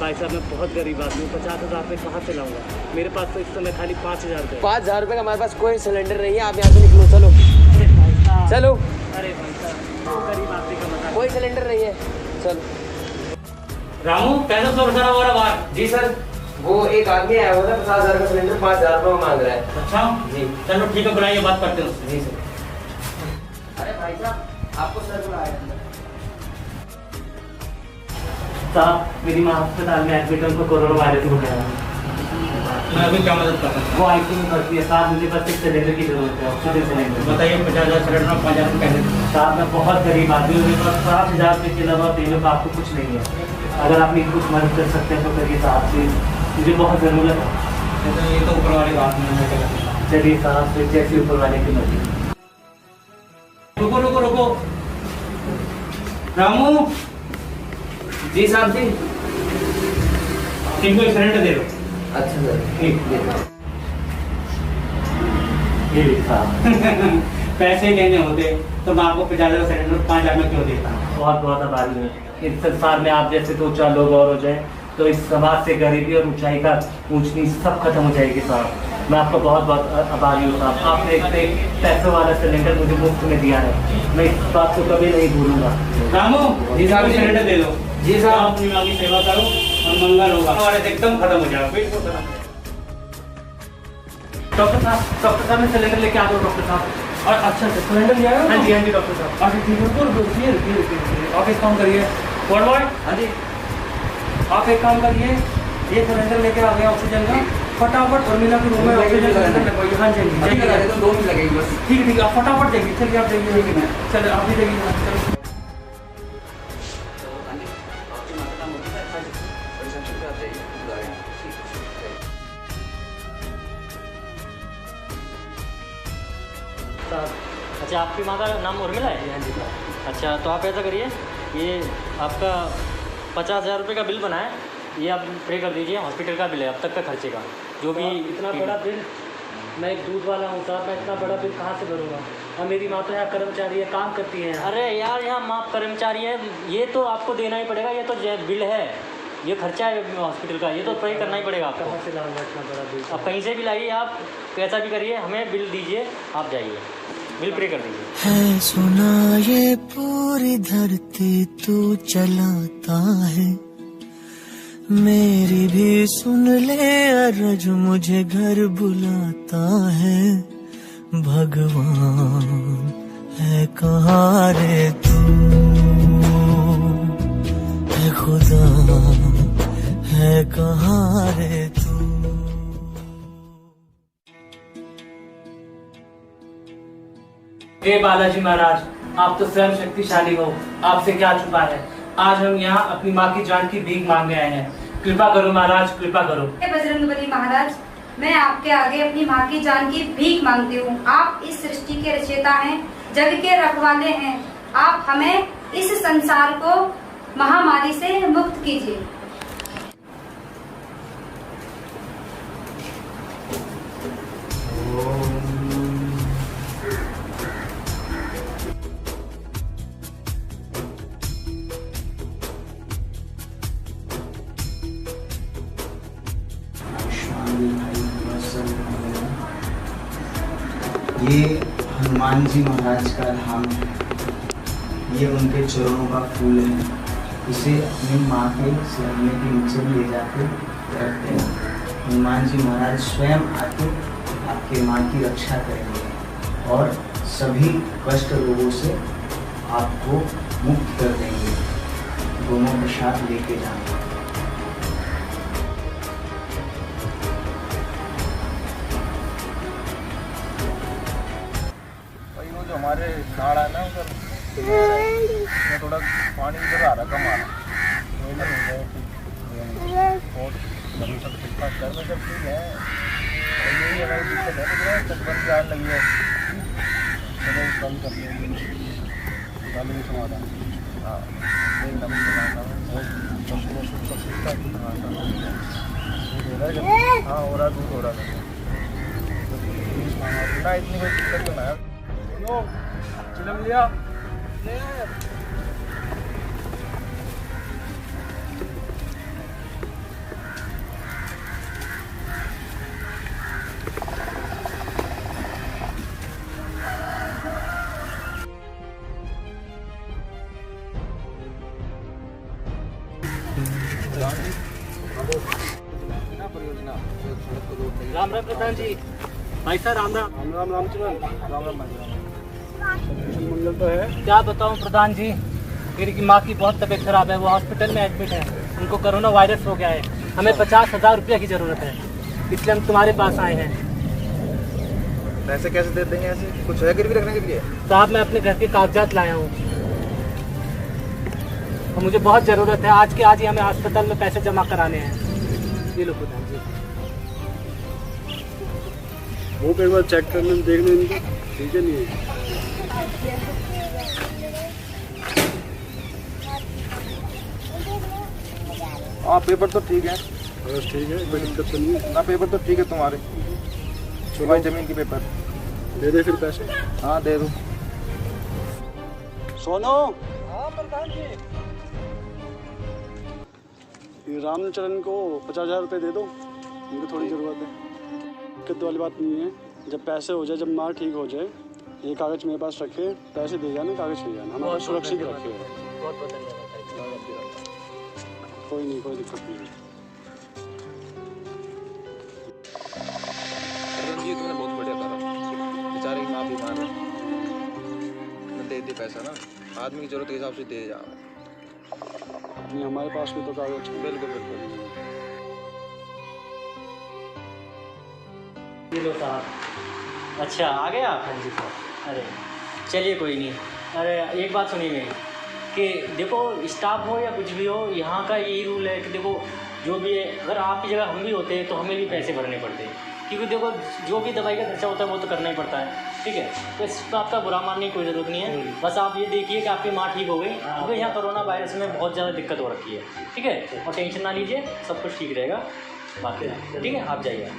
भाई साहब मैं बहुत गरीब आदमी हूँ, 50,000 रुपये कहाँ से लाऊंगा? मेरे पास तो इस समय खाली 5,000 रुपये। 5,000 रुपये का हमारे पास कोई सिलेंडर नहीं है, आप यहाँ से निकलो। चलो अरे भाई साहब, चलो। अरे भाई साहब, वो गरीब आदमी का मजाक। कोई सिलेंडर नहीं है, चलो। रामू पैसा तो रखा हुआ है बाहर। जी सर, वो एक आदमी आया हुआ था 50,000 का सिलेंडर 5,000 रुपये मांग रहा है। अच्छा जी, चलो ठीक है, बुलाइए, बात करते हैं। जी सर। अरे भाई साहब, आपको सर बुलाया साहब, मेरी माँ अस्पताल में एडमिट है, उनको कोरोना वायरस हो गया है। मैं अभी क्या मदद कर सकता हूँ? वो आईसीयू में भर्ती है साहब, मुझे बस एक सिलेंडर की जरूरत है, ऑक्सीजन सिलेंडर। बताइए 50,000 सिलेंडर, 5,000 रुपये कैसे? साहब मैं बहुत गरीब आदमी हूँ, मेरे पास 5,000 रुपये के अलावा देने का आपको कुछ नहीं है। अगर आप मेरी कुछ मदद कर सकते हैं तो करिए साहब, प्लीज, मुझे बहुत ज़रूरत है। ये तो ऊपर वाली बात नहीं है। चलिए साहब, फिर जैसे ऊपर वाले की मर्जी। रुको रुको रुको, रामू जी साहब जी। इनको सिलेंडर दे दो। अच्छा सर, ठीक ये लिखा पैसे लेने होते तो मैं आपको 50,000 सिलेंडर 5,000 में क्यों देता? बहुत बहुत आभारी हूँ। इस संसार में आप जैसे 2-4 लोग और हो जाए तो इस समाज से गरीबी और ऊंचाई का ऊंच नीच सब खत्म हो जाएगी साहब। मैं आपका बहुत बहुत आभारी हूँ साहब। आपने एक पैसों वाला सिलेंडर मुझे मुफ्त में दिया है, मैं इस बात को कभी नहीं भूलूंगा। रामू जी साहब, सिलेंडर दे दो। जी साहब, अपनी माँ की सेवा करो और मंगल होगा, और एकदम खत्म हो जाएगा। डॉक्टर साहब मैं सिलेंडर लेके आ रहा हूँ डॉक्टर साहब। और अच्छा सिलेंडर लिया है? हाँ जी डॉक्टर साहब। अच्छा ठीक है, रुकिए। आप एक काम करिए, बॉय। हाँ जी, आप एक काम करिए, ये सिलेंडर लेके आ गया ऑक्सीजन का, फटाफट उर्मिला के रूम में ऑक्सीजन सिलेंडर लगवाइए। हाँ जी जाइए, तो 2 मिनट लगेगी बस। ठीक है, आप फटाफट जाइए। चलिए आप जाइए, चलिए आप भी जाइए। अच्छा, आपकी माँ का नाम उर्मिला है? हाँ जी। अच्छा, तो आप ऐसा करिए, ये आपका 50,000 रुपये का बिल बना है, ये आप पे कर दीजिए। हॉस्पिटल का बिल है अब तक का खर्चे का, जो भी। इतना बड़ा बिल? मैं एक दूध वाला हूँ साहब, मैं इतना बड़ा बिल कहाँ से भरूँगा? और मेरी माँ तो यहाँ कर्मचारी है, काम करती है। अरे यार, यहाँ माँ कर्मचारी है, ये तो आपको देना ही पड़ेगा, ये तो बिल है, ये खर्चा है हॉस्पिटल का, ये तो पे करना ही पड़ेगा आपको। कहाँ से लाऊंगा इतना बड़ा बिल? अब कहीं से भी लाइए, आप कैसा भी करिए, हमें बिल दीजिए, आप जाइए, बिल पे कर दीजिए। है सुना ये पूरी धरती तू चलाता है, मेरी भी सुन ले अरज मुझे घर बुलाता है। भगवान है कहाँ रे तू, है खुदा है कहाँ रे तू। हे बालाजी महाराज, आप तो स्वयं शक्तिशाली हो, आपसे क्या छुपा है? आज हम यहाँ अपनी माँ की जान की भीख मांगने आए हैं, कृपा करो महाराज, कृपा करो। बजरंगबली महाराज, मैं आपके आगे अपनी माँ की जान की भीख मांगती हूँ। आप इस सृष्टि के रचयिता हैं, जग के रखवाले हैं, आप हमें इस संसार को महामारी से मुक्त कीजिए। ये हनुमान जी महाराज का धाम है, ये उनके चरणों का फूल है। इसे अपनी माँ के सिरने के नीचे ले जाकर रखते हैं। हनुमान जी महाराज स्वयं आके आपके माँ की रक्षा करेंगे और सभी कष्ट रोगों से आपको मुक्त कर देंगे। दोनों प्रसाद लेके जाएंगे। हमारे नाड़ है ना उधर, थोड़ा पानी इधर आ रहा, कम आ रहा, और घर में सब ठीक है। यही हमारी दिक्कत है, तो बन जाने लगी है, चलो कम कर लेंगे समाधान। हाँ, हाँ हो रहा, दूध हो रहा ना, इतनी कोई दिक्कत तो ना है। चिलम लिया राम राम प्रधान जी। भाई साहब राम राम। राम राम रामचरण। राम राम मंगल तो है। क्या बताऊं प्रधान जी, मेरी माँ की बहुत तबीयत खराब है, वो हॉस्पिटल में एडमिट है, उनको कोरोना वायरस हो गया है। हमें 50,000 रुपया की ज़रूरत है, इसलिए हम तुम्हारे पास आए हैं। पैसे कैसे दे देंगे? ऐसे कुछ है गिरवी रखने के लिए? साहब मैं अपने घर के कागजात लाया हूँ और मुझे बहुत ज़रूरत है, आज के आज ही हमें अस्पताल में पैसे जमा कराने हैं। ये लो प्रधान जी। वो एक बार चेक करने देखने इनको, ठीक है नहीं है? हाँ पेपर तो ठीक है। बस ठीक है, कोई दिक्कत तो नहीं है ना? पेपर तो ठीक है तुम्हारे, सुबह जमीन के पेपर। दे दे फिर पैसे। हाँ दे दो। सोनो। हाँ प्रधान जी। ये रामचरण को 50,000 रुपये दे दो, उनको थोड़ी ज़रूरत है। दिक्कत वाली बात नहीं है, जब पैसे हो जाए, जब माँ ठीक हो जाए, ये कागज़ मेरे पास रखे, पैसे दे जाना, कागज़ ले जाना, हम सुरक्षित रखे। बहुत बहुत धन्यवाद। कोई नहीं, कोई दिक्कत नहीं है। जी तुमने बहुत बढ़िया करा, बेचारे की माँ बीमार है, मैं दे पैसा ना, आदमी की जरूरत के हिसाब से दे जा। नहीं हमारे पास भी तो कागज है। बिल्कुल बिल्कुल। ये लो साहब। अच्छा आ गया आप? हाँ जी सर। अरे चलिए कोई नहीं। अरे एक बात सुनिए मेरी कि देखो स्टाफ हो या कुछ भी हो, यहाँ का यही रूल है कि देखो जो भी है, अगर आपकी जगह हम भी होते तो हमें भी पैसे भरने पड़ते हैं, क्योंकि देखो जो भी दवाई का खर्चा होता है वो तो करना ही पड़ता है, ठीक है? तो इस पर आपका बुरा मानने की कोई ज़रूरत नहीं है। बस आप ये देखिए कि आपकी माँ ठीक हो गई, क्योंकि यहाँ कोरोना वायरस में बहुत ज़्यादा दिक्कत हो रखी है, ठीक है? और टेंशन ना लीजिए, सब कुछ ठीक रहेगा। बाकी ठीक है, आप जाइए।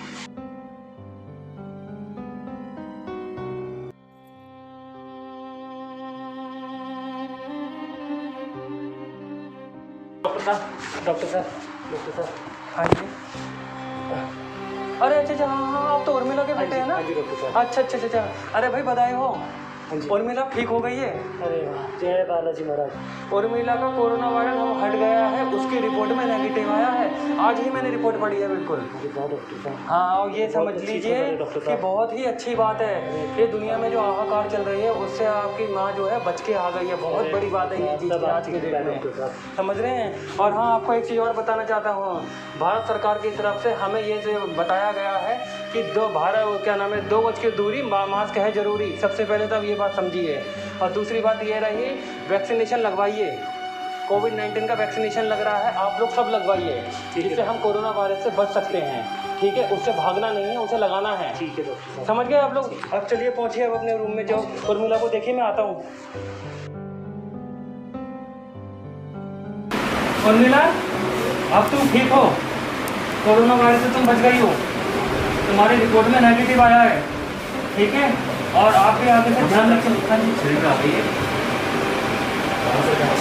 डॉक्टर साहब। हाँ जी। अरे अच्छा हाँ आप तो उर्मिला के बेटे हैं ना? अच्छा अच्छा अच्छा। अरे भाई बधाई हो, उर्मिला ठीक हो गई है। अरे जय बालाजी महाराज। उर्मिला का कोरोना वायरस अब हट गया है, उसकी रिपोर्ट में नेगेटिव आया है, आज ही मैंने रिपोर्ट पढ़ी है। बिल्कुल डॉक्टर साहब। हाँ, और ये समझ लीजिए कि बहुत ही अच्छी बात है, ये दुनिया में जो हाहाकार चल रही है उससे आपकी माँ जो है बच के आ गई है। बहुत बड़ी बात है ये चीज़ आज के डेट में, समझ रहे हैं? और हाँ आपको एक चीज़ और बताना चाहता हूँ, भारत सरकार की तरफ से हमें ये बताया गया है कि 2 गज की दूरी, मास्क है ज़रूरी। सबसे पहले तो ये बात समझिए। और दूसरी बात ये रही, वैक्सीनेशन लगवाइए, कोविड-19 का वैक्सीनेशन लग रहा है, आप लोग सब लगवाइए, जिससे हम कोरोना वायरस से बच सकते हैं, ठीक है? उससे भागना नहीं है, उसे लगाना है, ठीक है डॉक्टर साहब। समझ गए आप लोग? अब चलिए पहुँचिए अब अपने रूम में, जाओ उर्मिला को देखिए, मैं आता हूँ। उर्मिला अब तुम ठीक हो, कोरोना वायरस से तुम बच गई हो, तुम्हारी रिपोर्ट में नेगेटिव आया है, ठीक है? और आप भी आगे से ध्यान रखें। सिलेंडर आ गई है,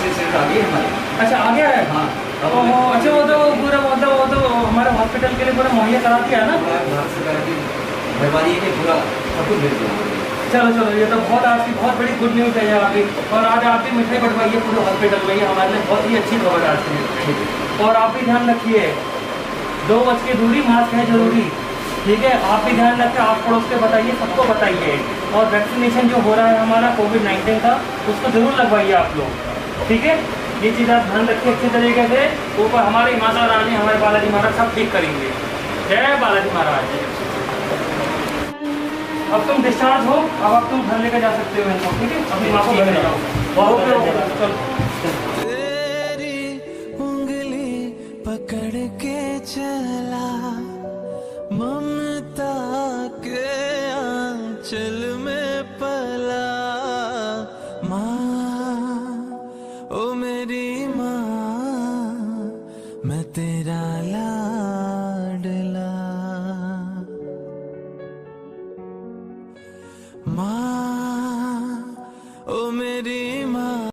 सिलेंडर आ गई है हमारी। अच्छा आ गया है? हाँ। अच्छा वो तो हमारे हॉस्पिटल के लिए पूरा मुहैया करा दिया है ना? भारत सरकार की मेहरबानी है कि पूरा सब कुछ भेज दिया। चलो ये तो बहुत आपकी बहुत बड़ी गुड न्यूज़ है आपकी। और आज आप भी मिठाई बंटवाइए पूरे हॉस्पिटल में, ये हमारे लिए बहुत ही अच्छी खबर आज है। और आप भी ध्यान रखिए, 2 गज की दूरी, मास्क है जरूरी, ठीक है? आप भी ध्यान रखें, आप पड़ोस के बताइए, सबको बताइए। और वैक्सीनेशन जो हो रहा है हमारा कोविड-19 का, उसको ज़रूर लगवाइए आप लोग, ठीक है? ये चीज़ आप ध्यान रखिए अच्छे तरीके से। ऊपर हमारी माता रानी, हमारे बालाजी महाराज सब ठीक करेंगे। जय बालाजी महाराज। अब तुम डिस्चार्ज हो, अब तुम घर लेकर जा सकते हो इनको, ठीक है? अपनी माँ को घर ले जाओ। तेरी उंगली पकड़ के चला, ममता के आंचल में पला, माँ ओ मेरी माँ, मैं तेरा लाडला, माँ ओ मेरी माँ,